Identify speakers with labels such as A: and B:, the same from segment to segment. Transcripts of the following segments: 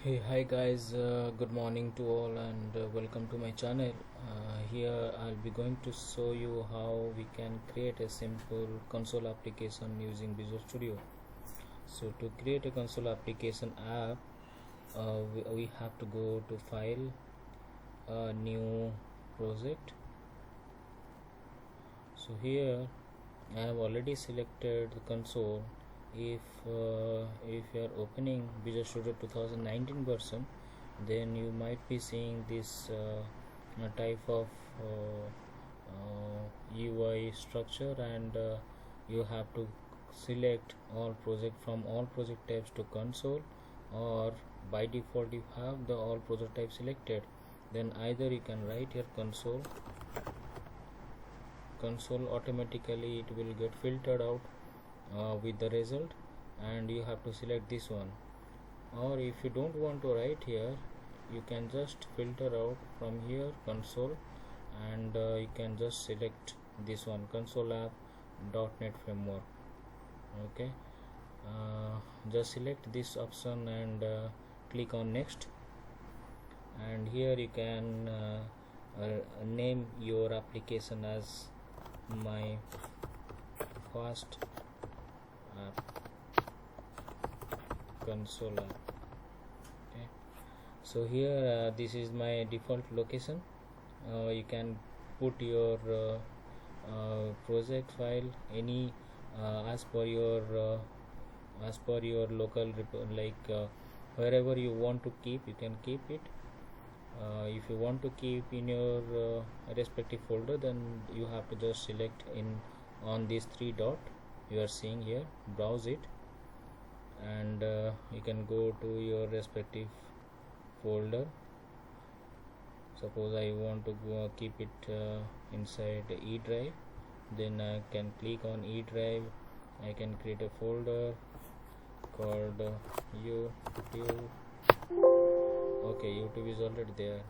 A: Hey, hi guys, good morning to all and welcome to my channel. Here I'll be going to show you how we can create a simple console application using Visual Studio. So to create a console application app, we have to go to File, New Project. So here I have already selected the console. If you are opening Visual Studio 2019 version, then you might be seeing this type of UI structure, and you have to select all project from all project types to console, or by default you have the all project types selected, then either you can write here console automatically it will get filtered out with the result, and you have to select this one. Or if you don't want to write here, you can just filter out from here console, and you can just select this one, console app .NET framework. Okay, just select this option and click on next, and here you can name your application as my first app, console app. Okay, so here this is my default location. You can put your project file any as per your local wherever you want to keep, you can keep it. If you want to keep in your respective folder, then you have to just select on these three dot you are seeing here, browse it, and you can go to your respective folder. Suppose I want to keep it inside E drive, then I can click on E drive. I can create a folder called YouTube. Okay, YouTube is already there.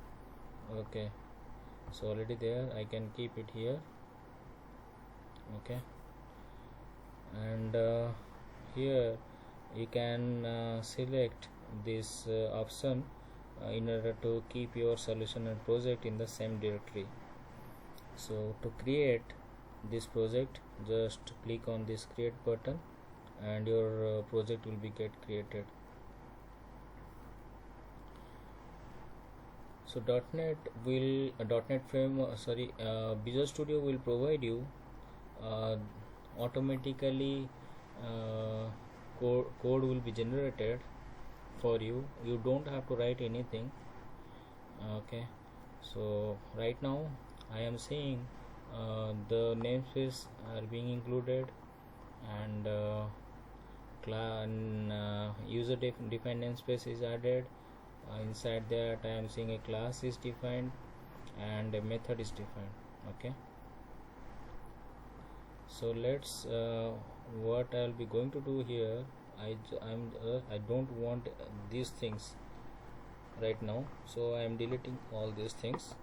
A: Okay, so already there, I can keep it here. Okay, and here you can select this option in order to keep your solution and project in the same directory. So to create this project, just click on this create button, and your project will be get created. So Visual Studio will provide you automatically code will be generated for you. You don't have to write anything. Okay, so right now I am seeing the namespace are being included, and user defined namespace is added. Inside that I am seeing a class is defined and a method is defined. Okay, so let's what I'll be going to do here. I don't want these things right now, so I am deleting all these things.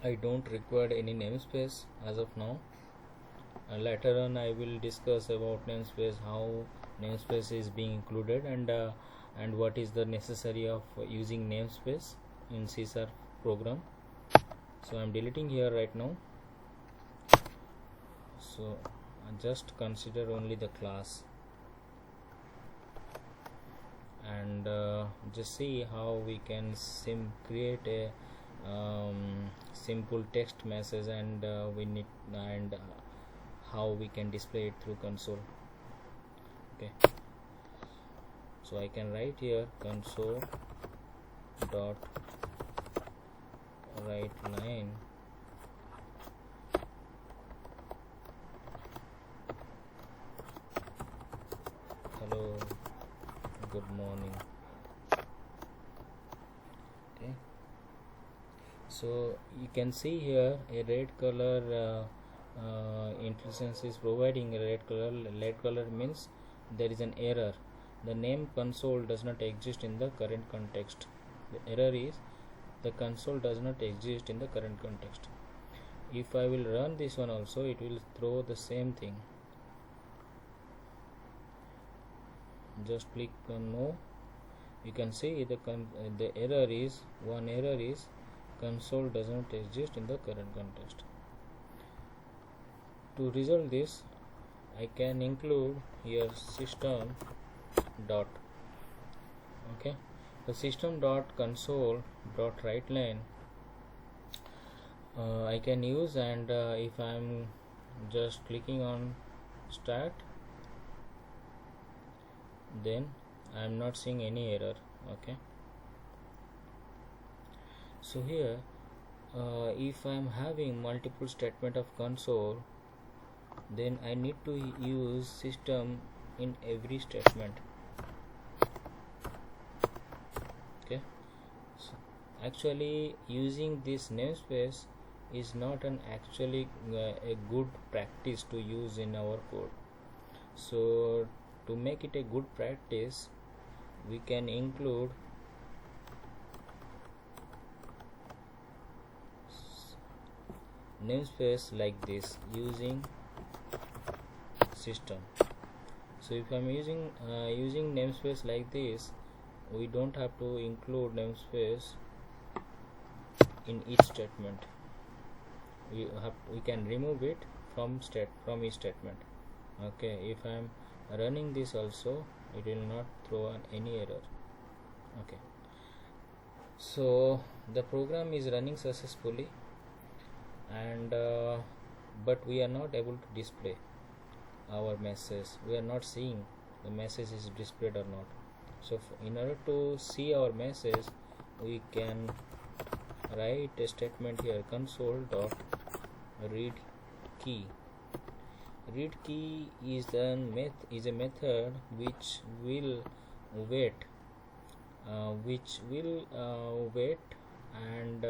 A: I don't require any namespace as of now. Later on I will discuss about namespace, how namespace is being included, and what is the necessary of using namespace in C# program. So I am deleting here right now. So just consider only the class, and just see how we can create a simple text message, and how we can display it through console. Okay, so I can write here console dot write line hello, good morning. Okay, so you can see here a red color IntelliSense is providing a red color. Red color means there is an error. The name console does not exist in the current context. The error is the console does not exist in the current context. If I will run this one also, it will throw the same thing. just click on no. You can see the error is console does not exist in the current context. To resolve this, I can include here system dot. Okay, the system dot console dot writeLine I can use, and if I am just clicking on start, then I am not seeing any error. Okay, so here if I am having multiple statement of console, then I need to use system in every statement. Okay, so actually using this namespace is not an actually a good practice to use in our code. So to make it a good practice, we can include namespace like this using system. So if I'm using namespace like this, we don't have to include namespace in each statement. We can remove it from each statement. Okay, if I am running this also, it will not throw any error. Okay, so the program is running successfully, and but we are not able to display our message. We are not seeing the message is displayed or not. So in order to see our message, we can write a statement here, console dot read key. Read key is a method which will wait and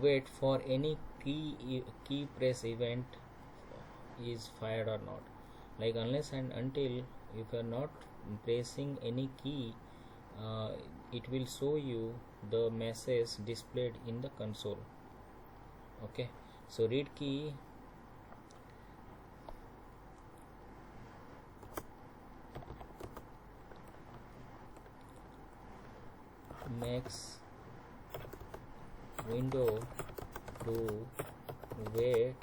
A: wait for any key press event is fired or not. Like unless and until if you are not pressing any key, it will show you the message displayed in the console. Okay, so read key makes window to wait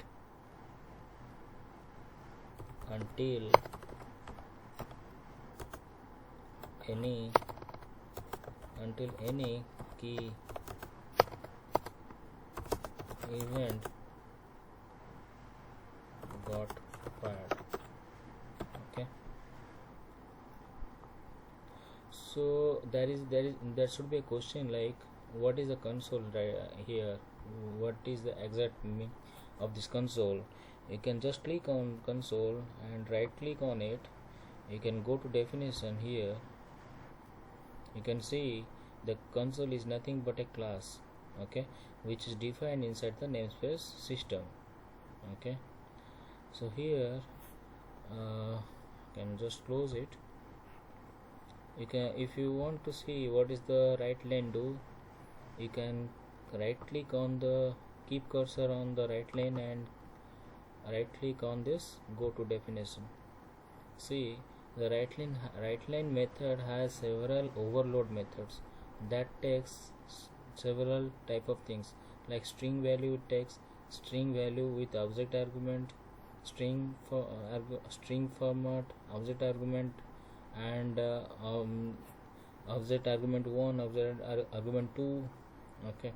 A: until any key event got fired. Okay, so there should be a question like, what is the console here? What is the exact meaning of this console? You can just click on console and right click on it. You can go to definition. Here you can see the console is nothing but a class, okay, which is defined inside the namespace system. Okay, so here can just close it. You can, if you want to see what is the writeLine do, you can right click on the, keep cursor on the writeLine and right click on this, go to definition. See, the writeLine method has several overload methods that takes several type of things, like string value. It takes string value with object argument, string format, object argument, and object argument 1, object argument 2. Okay,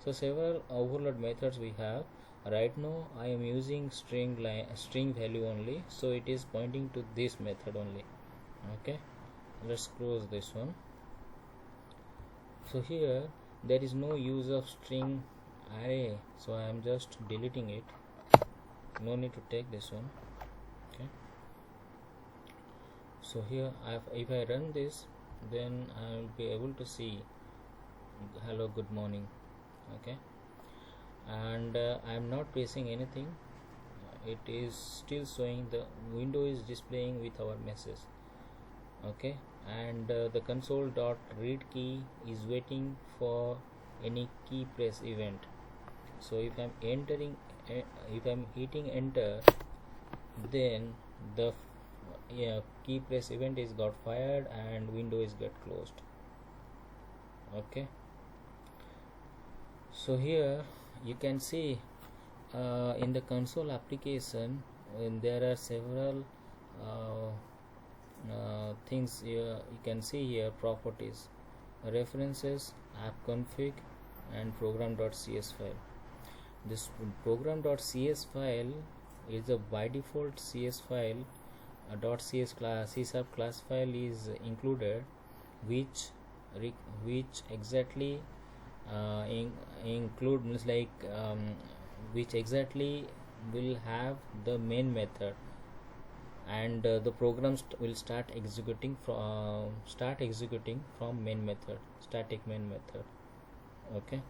A: so several overload methods we have. Right now I am using string value only, so it is pointing to this method only. Okay, let's close this one. So here there is no use of string array, so I am just deleting it. No need to take this one. Okay, so here if I run this, then I will be able to see hello, good morning. Okay, and I am not pressing anything. It is still showing, the window is displaying with our message. Okay, and the console dot read key is waiting for any key press event. So if I'm hitting enter, then the key press event is got fired and window is get closed. Okay, so here you can see in the console application there are several things you can see here: properties, references, app config, and program.cs file. This program.cs file is a by default CS file. .cs class C# class file is included, which exactly include means like which exactly will have the main method, and the program will start executing from main method, static main method. Okay,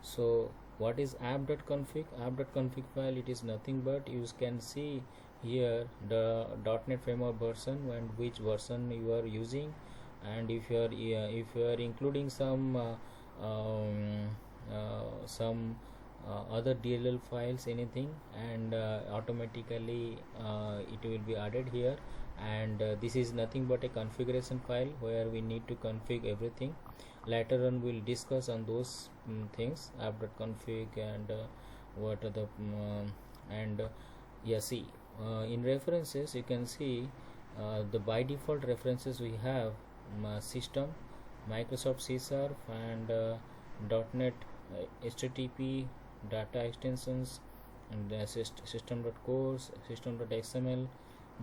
A: so what is app.config? App.config file, it is nothing but you can see here the .NET framework version and which version you are using, and if you are including some other DLL files, anything, and automatically it will be added here. And this is nothing but a configuration file where we need to configure everything. Later on we'll discuss on those things, app.config and what are the see in references you can see the by default references we have system, Microsoft C#, and .NET HTTP data extensions, and system.core, system.xml.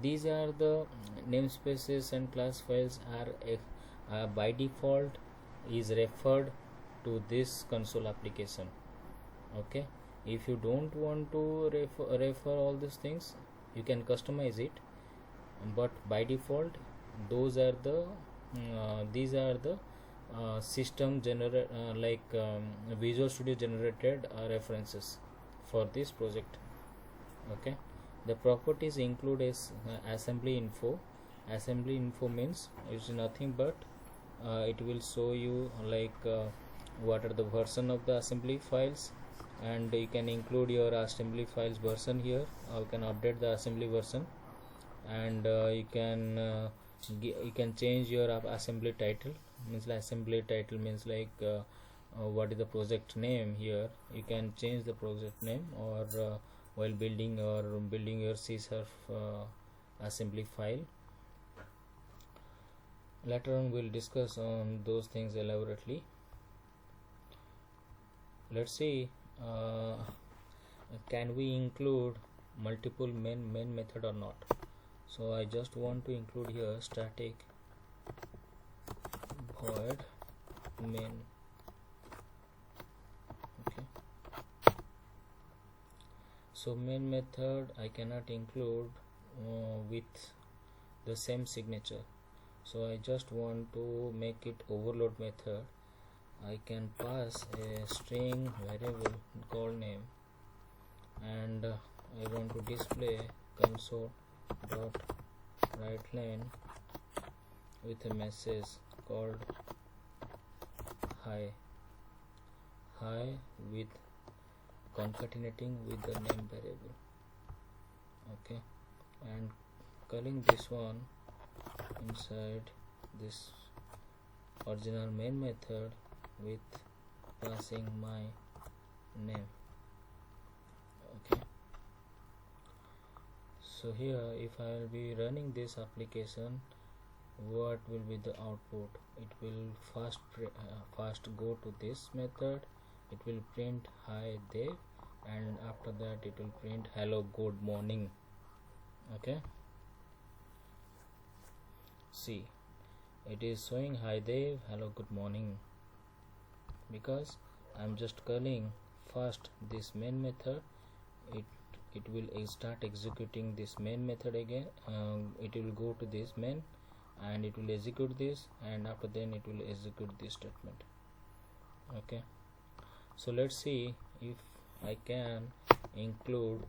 A: These are the namespaces and class files are by default is referred to this console application. Okay, if you don't want to refer all these things, you can customize it, but by default those are the these are the system generate Visual Studio generated references for this project. Okay, the properties include assembly info. Assembly info means it's nothing but it will show you what are the version of the assembly files, and you can include your assembly files version here, or you can update the assembly version, and you can change your assembly title. Means like assembly title means what is the project name. Here you can change the project name, or while building your C# assembly file. Later on we'll discuss on those things elaborately. Let's see, can we include multiple main method or not? So I just want to include here static void main. Okay, so main method I cannot include with the same signature, so I just want to make it overload method. I can pass a string variable called name, and I want to display console.writeLine with a message called hi with concatenating with the name variable. Okay, and calling this one inside this original main method with passing my name. Okay, so here if I will be running this application, what will be the output? It will first go to this method, it will print hi Dev, and after that it will print hello good morning. Okay, see, it is showing hi Dev, hello good morning, because I'm just calling first this main method. It will start executing this main method again. It will go to this main and it will execute this, and after then it will execute this statement. Okay, so let's see if I can include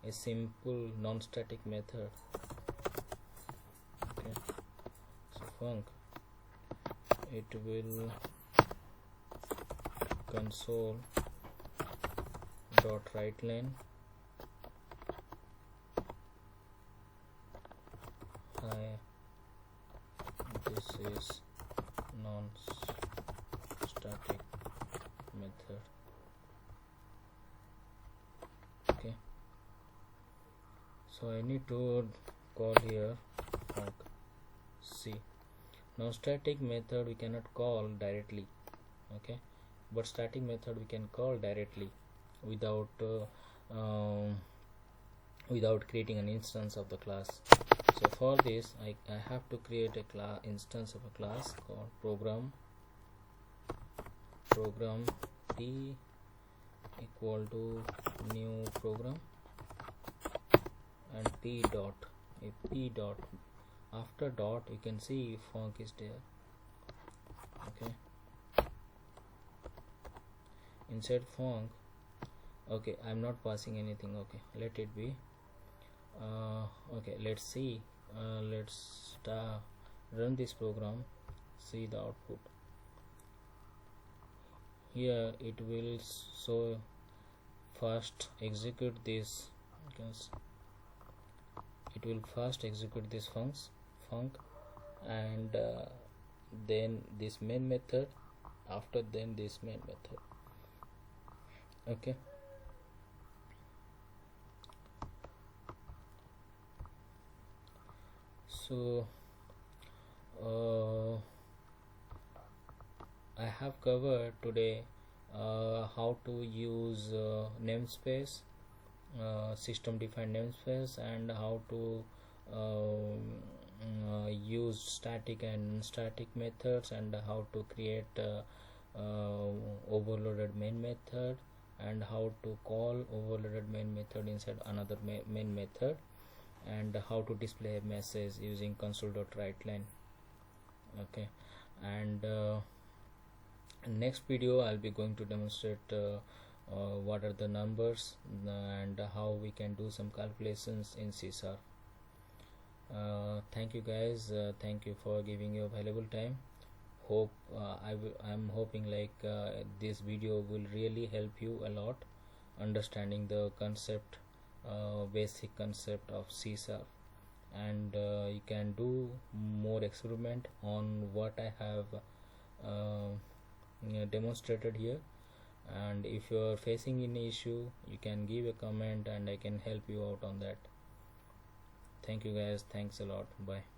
A: a simple non-static method. Okay, so func it will console dot writeLine this non-static method. Okay, so I need to call here func. See, now static method we cannot call directly, okay, but static method we can call directly without without creating an instance of the class. So for this I have to create a instance of a class called program t equal to new program, and p dot after dot you can see func is there. Okay, inside func, okay, I'm not passing anything. Okay, let it be. Okay, let's see, let's run this program, see the output. Here it will so first execute this, because it will first execute this func, and then this main method, after then this main method. Okay, so I have covered today how to use namespace, system defined namespace, and how to use static and static methods, and how to create overloaded main method, and how to call overloaded main method inside another main method, and how to display a message using console.writeLine. Okay, and next video I'll be going to demonstrate what are the numbers and how we can do some calculations in C#. Thank you guys, thank you for giving your valuable time. Hope I'm hoping like this video will really help you a lot understanding the concept, basic concept of C#, and you can do more experiment on what I have demonstrated here. And if you are facing any issue, you can give a comment and I can help you out on that. Thank you guys, thanks a lot, bye.